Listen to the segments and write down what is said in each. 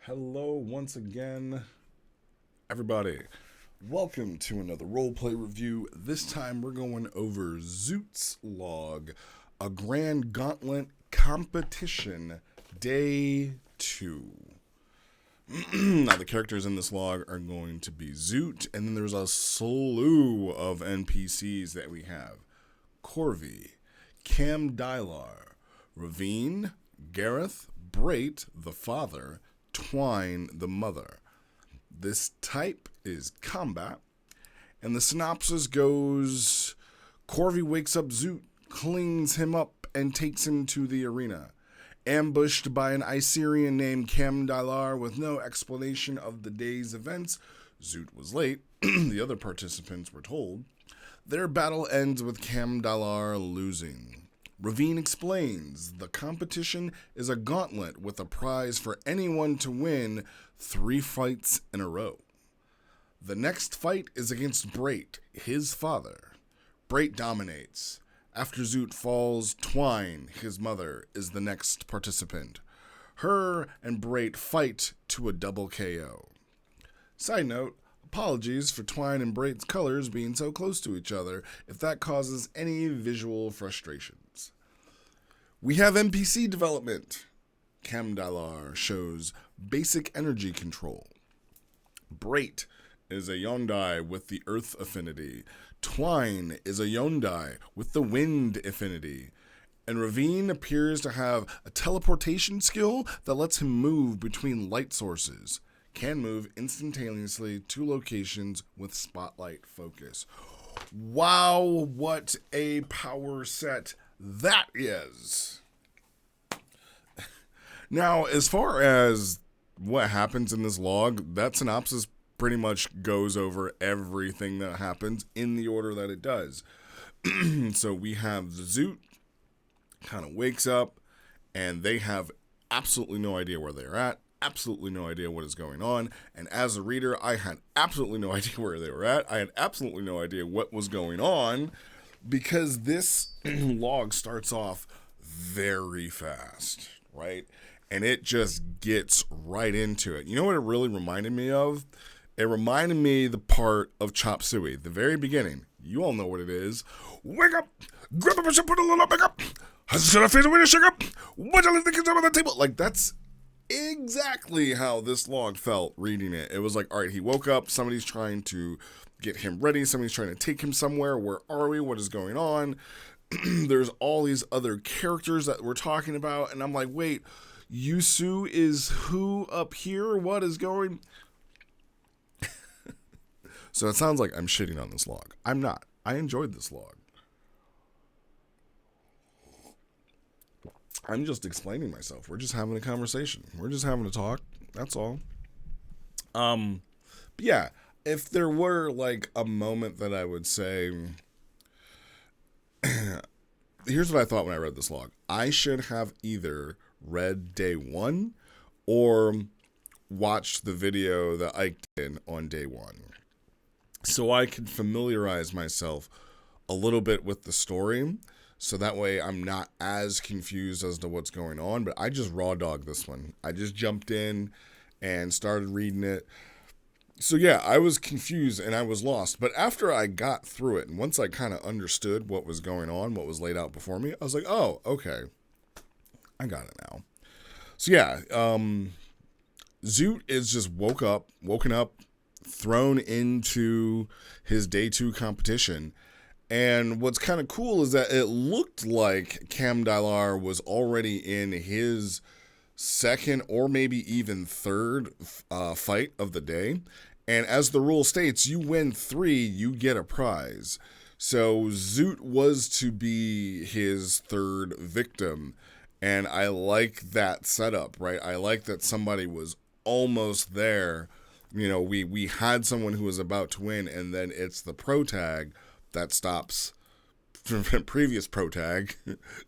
Hello once again, everybody. Welcome to another roleplay review. This time we're going over Zoot's Log, a grand gauntlet competition, day 2. Now the characters in this log are going to be Zoot, and then there's a slew of NPCs that we have. Corvy, Cam Dylar, Ravine, Gareth, Brait, the father, Twine, the mother. This type is combat, and the synopsis goes, Corvy wakes up Zoot, cleans him up, and takes him to the arena. Ambushed by an Icerian named Cam Dylar with no explanation of the day's events, Zoot was late, the other participants were told. Their battle ends with Cam Dylar losing. Ravine explains the competition is a gauntlet with a prize for anyone to win 3 fights in a row. The next fight is against Brait, his father. Brait dominates. After Zoot falls, Twine, his mother, is the next participant. Her and Brait fight to a double KO. Side note, apologies for Twine and Brait's colors being so close to each other if that causes any visual frustrations. We have NPC development. Cam Dylar shows basic energy control. Brait is a Yondai with the earth affinity. Twine is a Yondai with the wind affinity. And Ravine appears to have a teleportation skill that lets him move between light sources. Can move instantaneously to locations with spotlight focus. Wow, what a power set that is. Now, as far as what happens in this log, that synopsis pretty much goes over everything that happens in the order that it does. So we have the Zoot kind of wakes up, and they have absolutely no idea where they're at, absolutely no idea what is going on. And as a reader, I had absolutely no idea where they were at. I had absolutely no idea what was going on, because this log starts off very fast, right? And it just gets right into it. You know what it really reminded me of? It reminded me the part of Chop Suey, the very beginning. You all know what it is. Wake up! Grab a push up, put a little back up! Should I face away to shake up? What do you think is on the table? Like, that's exactly how this log felt reading it. It was like, all right, he woke up, somebody's trying to get him ready, somebody's trying to take him somewhere. Where are we? What is going on? There's all these other characters that we're talking about, and I'm like, wait, Yusu is who up here? What is going? So it sounds like I'm shitting on this log. I'm not. I enjoyed this log. I'm just explaining myself. We're just having a conversation. We're just having a talk. That's all. But yeah, if there were like a moment that I would say, here's what I thought when I read this log. I should have either read day 1 or watched the video that Ike did on day 1. So I could familiarize myself a little bit with the story, so that way I'm not as confused as to what's going on. But I just raw dogged this one. I just jumped in and started reading it. So yeah, I was confused and I was lost. But after I got through it, and once I kind of understood what was going on, what was laid out before me, I was like, oh, okay. I got it now. So yeah, Zoot is just woken up, thrown into his day 2 competition. And what's kind of cool is that it looked like Cam Dylar was already in his second or maybe even third fight of the day. And as the rule states, you win 3, you get a prize. So Zoot was to be his third victim. And I like that setup, right? I like that somebody was almost there. You know, we had someone who was about to win, and then it's the pro tag that stops previous pro tag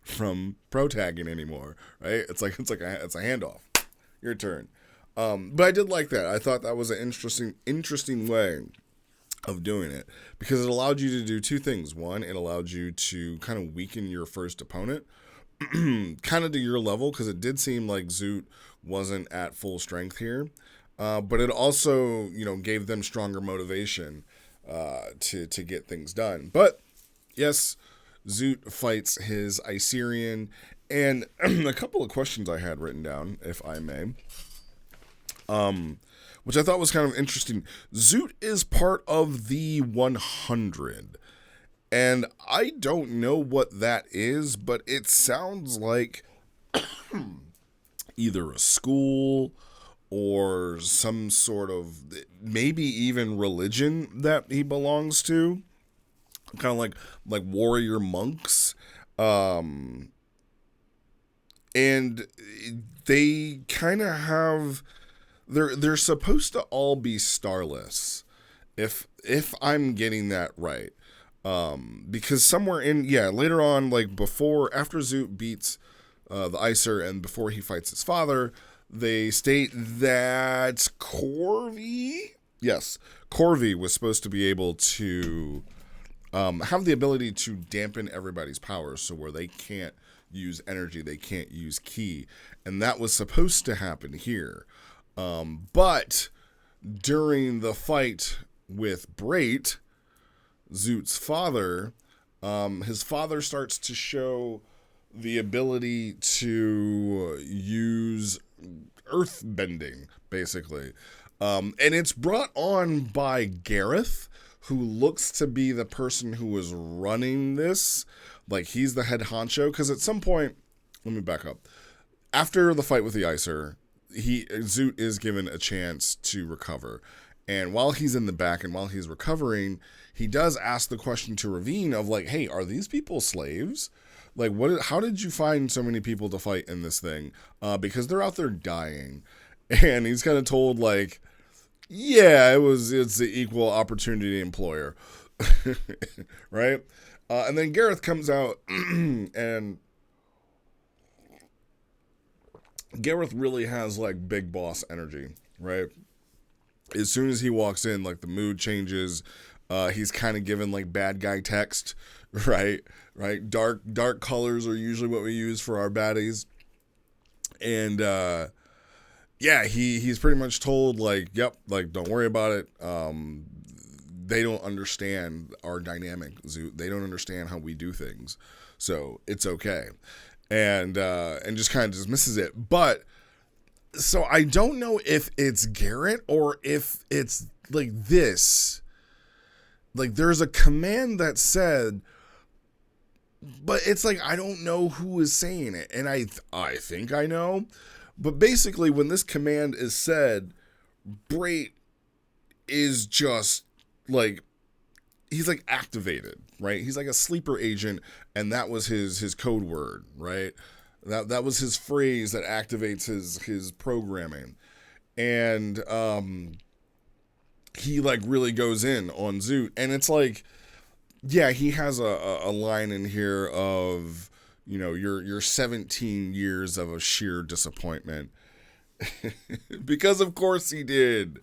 from pro tagging anymore, right? It's a handoff. Your turn. But I did like that. I thought that was an interesting way of doing it, because it allowed you to do 2 things. One, it allowed you to kind of weaken your first opponent kind of to your level, because it did seem like Zoot wasn't at full strength here. But it also, gave them stronger motivation to get things done. But yes, Zoot fights his Iserian, and a couple of questions I had written down, if I may, which I thought was kind of interesting. Zoot is part of the 100, and I don't know what that is, but it sounds like either a school or some sort of, maybe even religion that he belongs to, kind of like warrior monks, and they kind of have, they're supposed to all be starless, if I'm getting that right. Because somewhere later on, like after Zoot beats the Icer and before he fights his father, they state that Corvi was supposed to be able to have the ability to dampen everybody's powers, so where they can't use energy, they can't use ki, and that was supposed to happen here. But during the fight with Brait, Zoot's father, his father starts to show the ability to use earth bending, basically. And it's brought on by Gareth, who looks to be the person who is running this. Like, he's the head honcho, because at some point, let me back up. After the fight with the Icer, Zoot is given a chance to recover. And while he's in the back and while he's recovering, he does ask the question to Ravine of like, hey, are these people slaves? Like, how did you find so many people to fight in this thing? Because they're out there dying. And he's kind of told like, yeah, it's the equal opportunity employer. Right? And then Gareth comes out and Gareth really has like big boss energy, right? As soon as he walks in, like the mood changes. He's kind of given like bad guy text, right? Dark colors are usually what we use for our baddies. And he's pretty much told like, yep, like don't worry about it. They don't understand our dynamic, Zoot. They don't understand how we do things. So it's okay. And just kind of dismisses it. But so I don't know if it's Garrett or if it's like this. Like there's a command that said, but it's like I don't know who is saying it, and I think I know. But basically, when this command is said, Brait is just like, he's like activated, right? He's like a sleeper agent, and that was his code word, right? That was his phrase that activates his programming. And he like really goes in on Zoot, and it's like, yeah, he has a line in here of, your 17 years of a sheer disappointment. Because of course he did.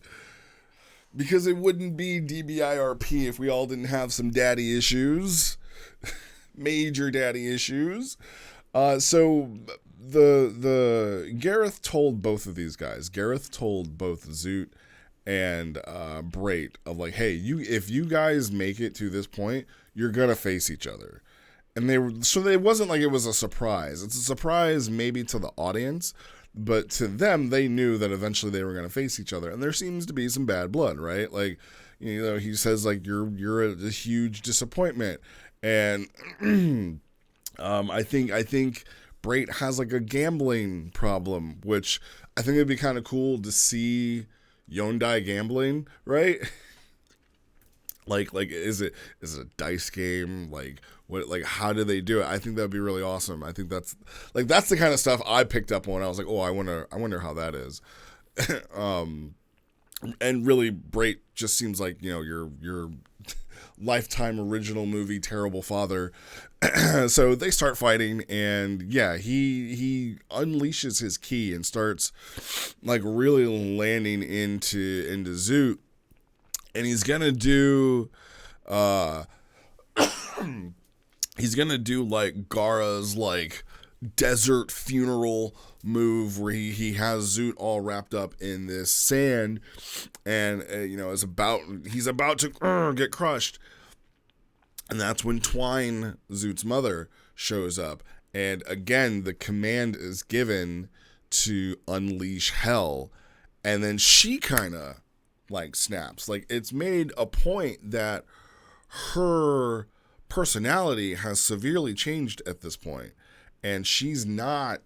Because it wouldn't be DBIRP if we all didn't have some daddy issues. Major daddy issues. So the Gareth told both of these guys. Gareth told both Zoot and Brait of like, hey, if you guys make it to this point, you're gonna face each other. And it wasn't like it was a surprise. It's a surprise maybe to the audience, but to them, they knew that eventually they were gonna face each other. And there seems to be some bad blood, right? Like, he says like you're a huge disappointment, and I think Brait has like a gambling problem, which I think it'd be kind of cool to see Yondai gambling, right? like is it a dice game? Like what? Like how do they do it? I think that'd be really awesome. I think that's the kind of stuff I picked up on. I was like, oh, I wonder how that is. And really, Brait just seems like your Lifetime original movie terrible father. So they start fighting, and yeah, he unleashes his ki and starts like really landing into Zoot, and he's gonna do like Gaara's like desert funeral move where he has Zoot all wrapped up in this sand, and he's about to get crushed, and that's when Twine, Zoot's mother, shows up, and again the command is given to unleash hell, and then she kind of like snaps. Like, it's made a point that her personality has severely changed at this point, and she's not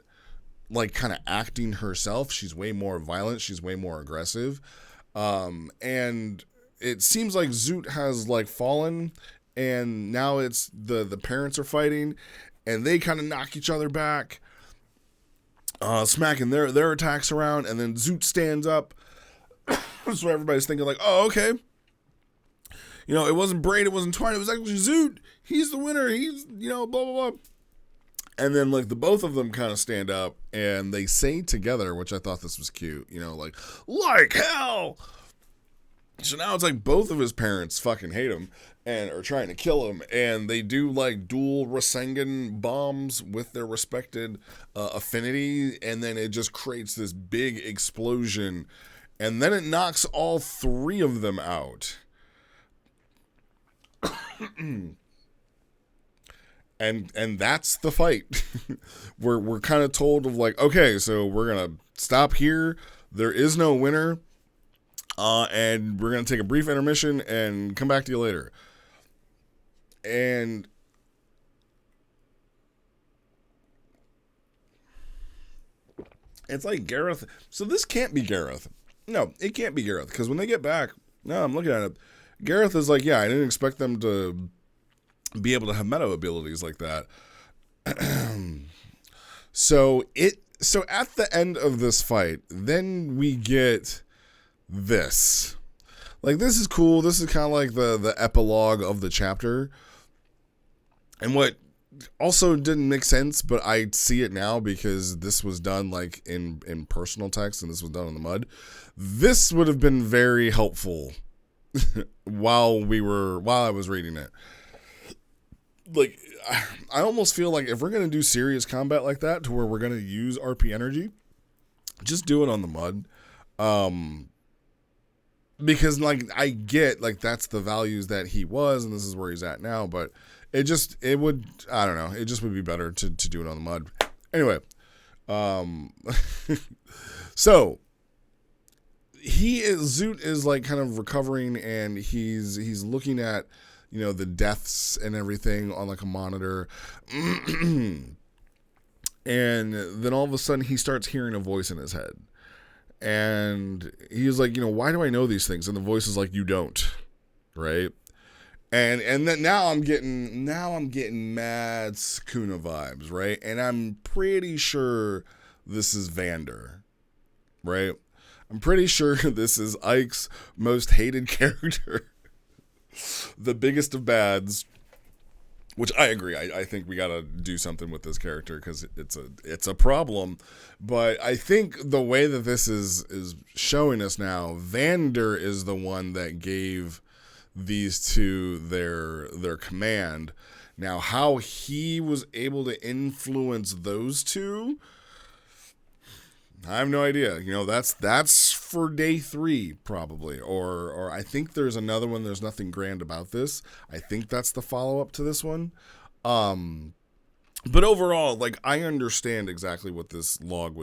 like kind of acting herself. She's way more violent, she's way more aggressive, and it seems like Zoot has like fallen, and now it's the parents are fighting, and they kind of knock each other back, smacking their attacks around, and then Zoot stands up. So everybody's thinking like, oh, okay, it wasn't Braid, it wasn't Twine, it was actually Zoot. He's the winner. He's, blah, blah, blah. And then, like, the both of them kind of stand up, and they say together, which I thought this was cute, like hell. So now it's like both of his parents fucking hate him and are trying to kill him, and they do, like, dual Rasengan bombs with their respected affinity, and then it just creates this big explosion, and then it knocks all three of them out. And that's the fight. we're kind of told of like, okay, so we're gonna stop here. There is no winner, and we're gonna take a brief intermission and come back to you later. And it's like Gareth. So this can't be Gareth. No, it can't be Gareth, because when they get back, no, I'm looking at it. Gareth is like, yeah, I didn't expect them to be able to have meta abilities like that. So at the end of this fight, then we get this. Like, this is cool. This is kind of like the epilogue of the chapter. And what also didn't make sense, but I see it now because this was done like in personal text, and this was done in the mud. This would have been very helpful while I was reading it. Like, I almost feel like if we're going to do serious combat like that, to where we're going to use RP energy, just do it on the mud. Because, like, I get, like, that's the values that he was, and this is where he's at now, but it just would be better to do it on the mud. Anyway, so Zoot is like kind of recovering, and he's looking at, the deaths and everything on like a monitor. And then all of a sudden he starts hearing a voice in his head. And he's like, why do I know these things? And the voice is like, you don't. Right? And then now I'm getting mad Sukuna vibes, right? And I'm pretty sure this is Vander. Right? I'm pretty sure this is Ike's most hated character. The biggest of bads, which I agree. I think we gotta do something with this character because it's a problem. But I think the way that this is showing us now, Vander is the one that gave these two their command. Now, how he was able to influence those two, I have no idea. That's for day 3 probably, or I think there's another one. There's nothing grand about this. I think that's the follow up to this one. But overall, like, I understand exactly what this log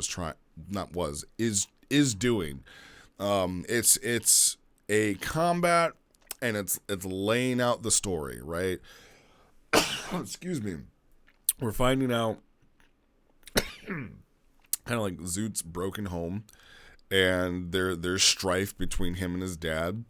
is doing. It's a combat, and it's laying out the story, right? Excuse me. We're finding out kind of like Zoot's broken home, and there's strife between him and his dad.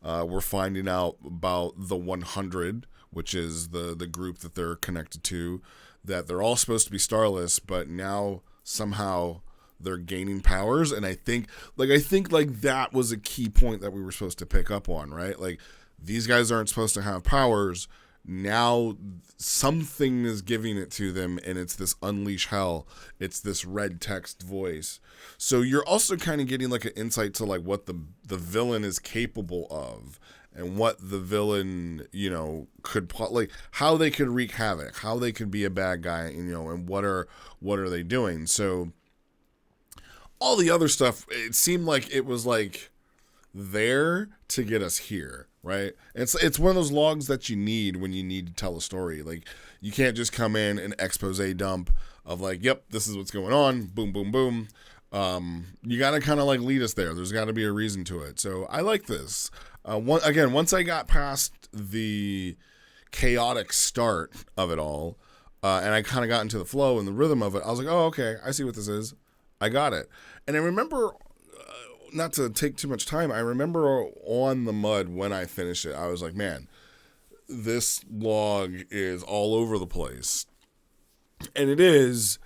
We're finding out about the 100, which is the group that they're connected to, that they're all supposed to be starless, but now somehow they're gaining powers. And I think that was a key point that we were supposed to pick up on, right? Like, these guys aren't supposed to have powers. Now something is giving it to them, and it's this unleash hell. It's this red text voice. So you're also kind of getting like an insight to like what the villain is capable of. and what the villain, could like how they could wreak havoc, how they could be a bad guy, and what are they doing. So all the other stuff, it seemed like it was like there to get us here, right? It's one of those logs that you need when you need to tell a story. Like, you can't just come in and expose dump of like, yep, this is what's going on, boom, boom, boom. You got to kind of like lead us there. There's got to be a reason to it. So I like this. Once I got past the chaotic start of it all, and I kind of got into the flow and the rhythm of it, I was like, oh, okay, I see what this is. I got it. And I remember, not to take too much time, I remember on the mud when I finished it, I was like, man, this log is all over the place. And it is.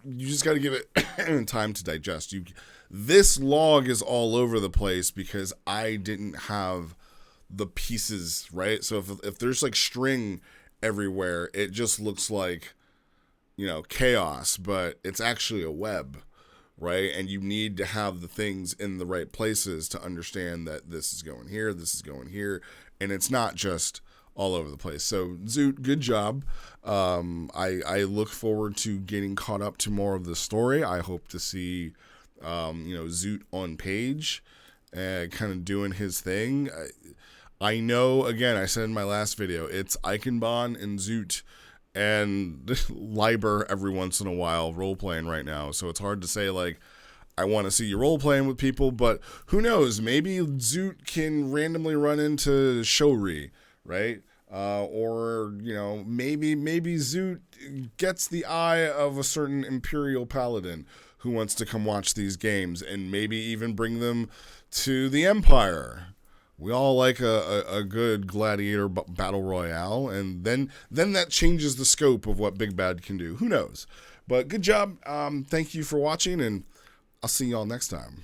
You just got to give it time to digest. This log is all over the place because I didn't have the pieces, right? So if there's like string everywhere, it just looks like, chaos, but it's actually a web, right? And you need to have the things in the right places to understand that this is going here, this is going here, and it's not just all over the place. So Zoot, good job. I look forward to getting caught up to more of the story. I hope to see, Zoot on page, kind of doing his thing. I know, again, I said in my last video, it's Eichenbahn and Zoot and Liber every once in a while role-playing right now. So it's hard to say, like, I want to see you role-playing with people, but who knows? Maybe Zoot can randomly run into Shori, right? Or, maybe Zoot gets the eye of a certain Imperial Paladin who wants to come watch these games and maybe even bring them to the Empire. We all like a good gladiator battle royale, and then that changes the scope of what Big Bad can do. Who knows? But good job. Thank you for watching, and I'll see y'all next time.